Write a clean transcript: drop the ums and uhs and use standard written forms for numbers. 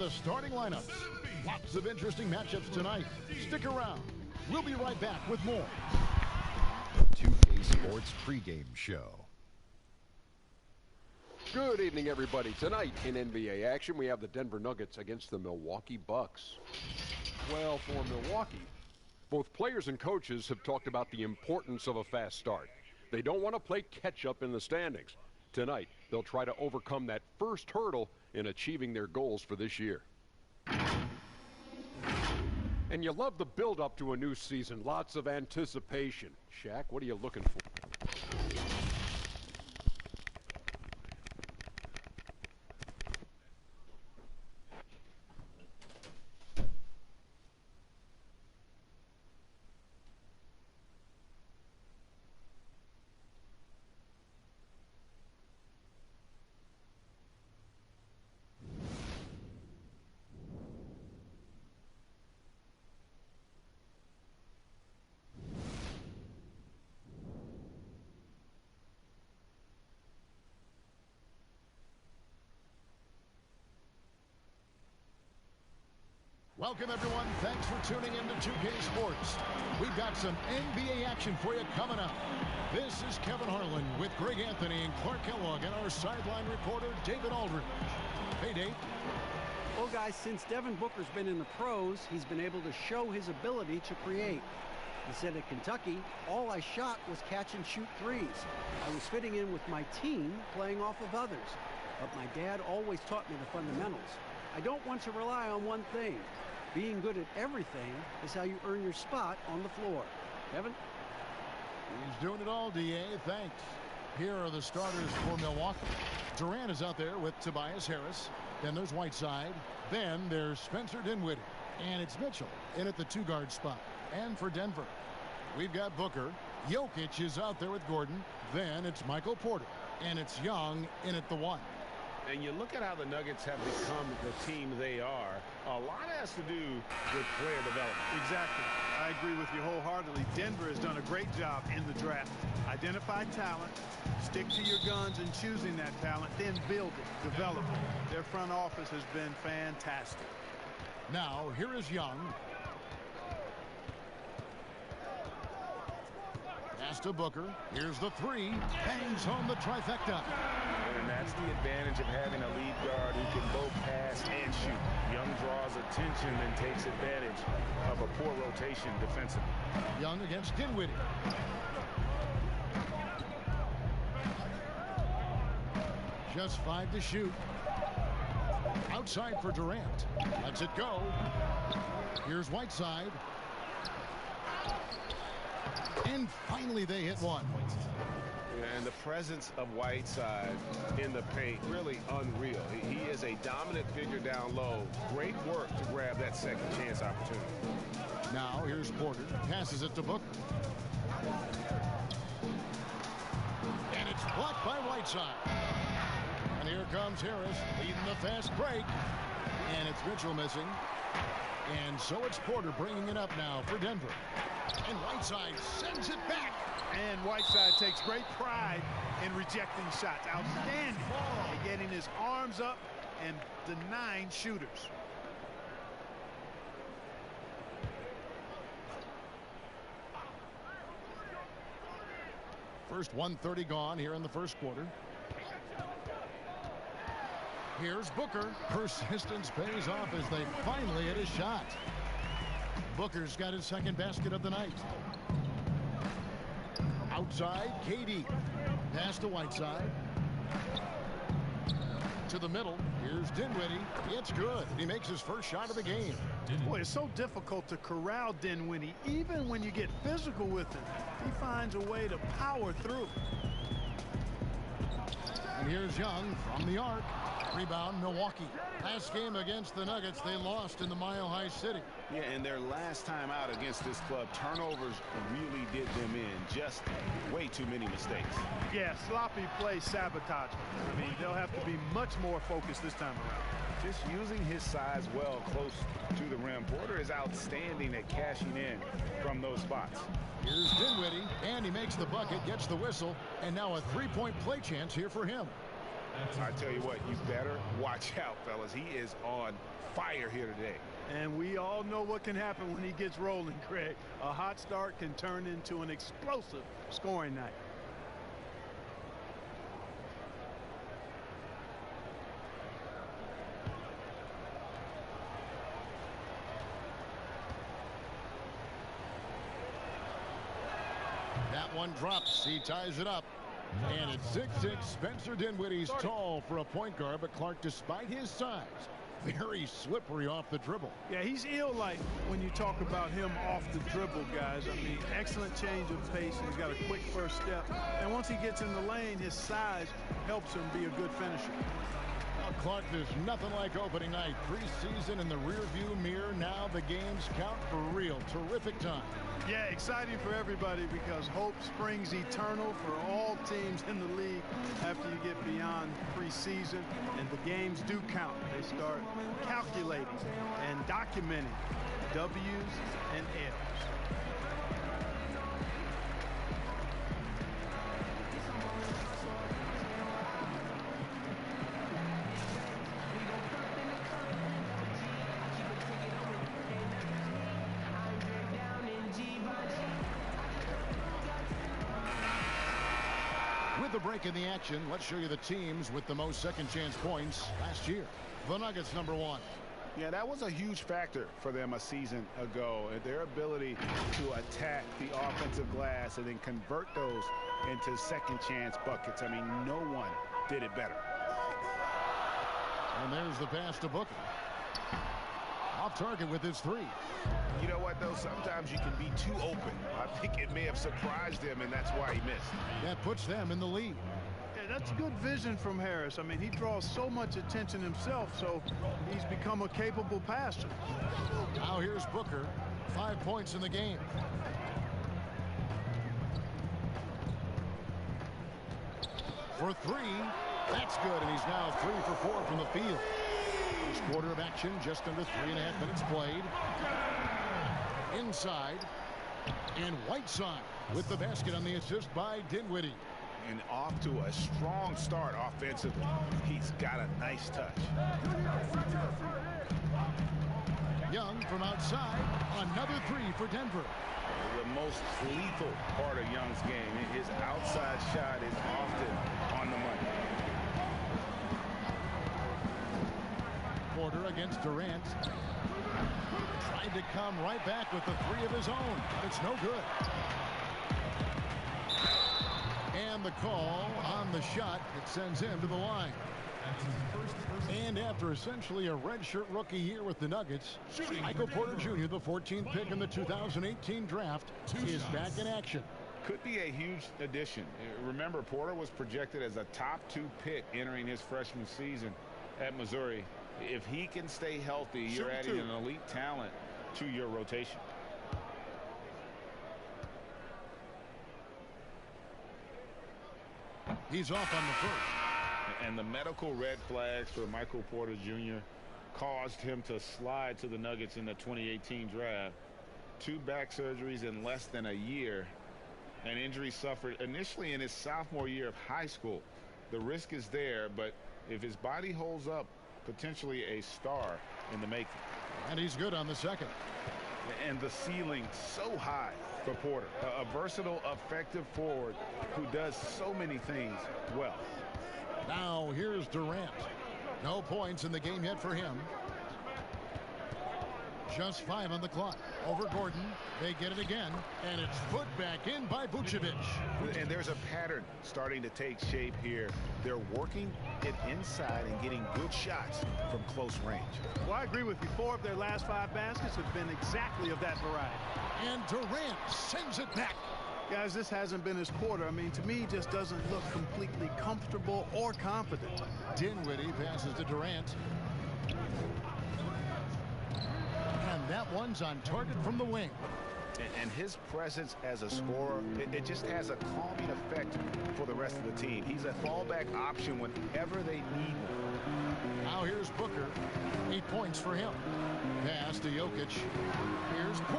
the starting lineups. Lots of interesting matchups tonight. Stick around. We'll be right back with more. 2K Sports pregame show. Good evening, everybody. Tonight in NBA action, we have the Denver Nuggets against the Milwaukee Bucks. Well, for Milwaukee, both players and coaches have talked about the importance of a fast start. They don't want to play catch-up in the standings. Tonight, they'll try to overcome that first hurdle in achieving their goals for this year. And you love the build-up to a new season. Lots of anticipation. Shaq, what are you looking for? Welcome, everyone. Thanks for tuning in to 2K Sports. We've got some NBA action for you coming up. This is Kevin Harlan with Greg Anthony and Clark Kellogg and our sideline reporter, David Aldridge. Hey, Dave. Well, guys, since Devin Booker's been in the pros, he's been able to show his ability to create. He said at Kentucky, all I shot was catch and shoot threes. I was fitting in with my team, playing off of others. But my dad always taught me the fundamentals. I don't want to rely on one thing. Being good at everything is how you earn your spot on the floor. Kevin? He's doing it all, D.A. Thanks. Here are the starters for Milwaukee. Durant is out there with Tobias Harris. Then there's Whiteside. Then there's Spencer Dinwiddie. And it's Mitchell in at the two-guard spot. And for Denver, we've got Booker. Jokic is out there with Gordon. Then it's Michael Porter. And it's Young in at the one. And you look at how the Nuggets have become the team they are, a lot has to do with player development. Exactly. I agree with you wholeheartedly. Denver has done a great job in the draft. Identify talent, stick to your guns in choosing that talent, then build it, develop it. Their front office has been fantastic. Now, here is Young. Pass to Booker. Here's the three. Bangs home the trifecta. And that's the advantage of having a lead guard who can both pass and shoot. Young draws attention and takes advantage of a poor rotation defensively. Young against Dinwiddie. Just 5 to shoot. Outside for Durant. Lets it go. Here's Whiteside. And finally they hit one. And the presence of Whiteside in the paint, really unreal. He is a dominant figure down low. Great work to grab that second chance opportunity. Now here's Porter. Passes it to Booker. And it's blocked by Whiteside. And here comes Harris leading the fast break. And it's Mitchell missing. And so it's Porter bringing it up now for Denver. And Whiteside sends it back. And Whiteside takes great pride in rejecting shots. Outstanding at getting his arms up and denying shooters. First 1:30 gone here in the first quarter. Here's Booker. Persistence pays off as they finally hit a shot. Booker's got his second basket of the night. Outside, KD. Pass to Whiteside. To the middle. Here's Dinwiddie. It's good. He makes his first shot of the game. Boy, it's so difficult to corral Dinwiddie. Even when you get physical with him, he finds a way to power through. And here's Young from the arc. Rebound, Milwaukee. Last game against the Nuggets, they lost in the Mile High City. Yeah, and their last time out against this club, turnovers really did them in. Just way too many mistakes. Yeah, sloppy play sabotage. I mean, they'll have to be much more focused this time around. Just using his size well close to the rim. Porter is outstanding at cashing in from those spots. Here's Dinwiddie, and he makes the bucket, gets the whistle, and now a three-point play chance here for him. I tell you what, you better watch out, fellas. He is on fire here today. And we all know what can happen when he gets rolling, Craig. A hot start can turn into an explosive scoring night. That one drops. He ties it up. And at 6'6", Spencer Dinwiddie's tall for a point guard, but Clark, despite his size, very slippery off the dribble. Yeah, he's ill-like when you talk about him off the dribble, guys. I mean, excellent change of pace. He's got a quick first step. And once he gets in the lane, his size helps him be a good finisher. Well, Clark, there's nothing like opening night. Preseason in the rearview mirror. Now the games count for real. Terrific time. Yeah, exciting for everybody because hope springs eternal for all teams in the league after you get beyond preseason, and the games do count. They start calculating and documenting W's and L's. With the break in the action, let's show you the teams with the most second chance points last year. The Nuggets, number 1. Yeah, that was a huge factor for them a season ago. Their ability to attack the offensive glass and then convert those into second chance buckets. I mean, no one did it better. And there's the pass to Booker. Off target with his 3. You know what, though? Sometimes you can be too open. I think it may have surprised him, and that's why he missed. That puts them in the lead. Yeah, that's good vision from Harris. I mean, he draws so much attention himself, so he's become a capable passer. Now here's Booker. 5 points in the game. For 3. That's good, and he's now 3 for 4 from the field. First quarter of action, just under 3.5 minutes played. Inside, and Whiteside with the basket on the assist by Dinwiddie. And off to a strong start offensively. He's got a nice touch. Young from outside, another 3 for Denver. The most lethal part of Young's game, his outside shot is often on the money. Porter against Durant. Tried to come right back with the 3 of his own. It's no good. And the call on the shot that sends him to the line. And after essentially a redshirt rookie year with the Nuggets, Michael Porter Jr., the 14th pick in the 2018 draft, is back in action. Could be a huge addition. Remember, Porter was projected as a top 2 pick entering his freshman season at Missouri. If he can stay healthy, you're adding an elite talent to your rotation. He's off on the first. And the medical red flags for Michael Porter Jr. caused him to slide to the Nuggets in the 2018 draft. 2 back surgeries in less than a year. An injury suffered initially in his sophomore year of high school. The risk is there, but if his body holds up, potentially a star in the making. And he's good on the second. And the ceiling so high for Porter. A versatile, effective forward who does so many things well. Now here's Durant. No points in the game yet for him. Just 5 on the clock. Over Gordon. They get it again. And it's put back in by Vucevic. And there's a pattern starting to take shape here. They're working it inside and getting good shots from close range. Well, I agree with you. 4 of their last 5 baskets have been exactly of that variety. And Durant sends it back. Guys, this hasn't been his quarter. I mean, to me, he just doesn't look completely comfortable or confident. Dinwiddie passes to Durant. And that one's on target from the wing. And his presence as a scorer, it just has a calming effect for the rest of the team. He's a fallback option whenever they need him. Now here's Booker. 8 points for him. Pass to Jokic. Here's Porter.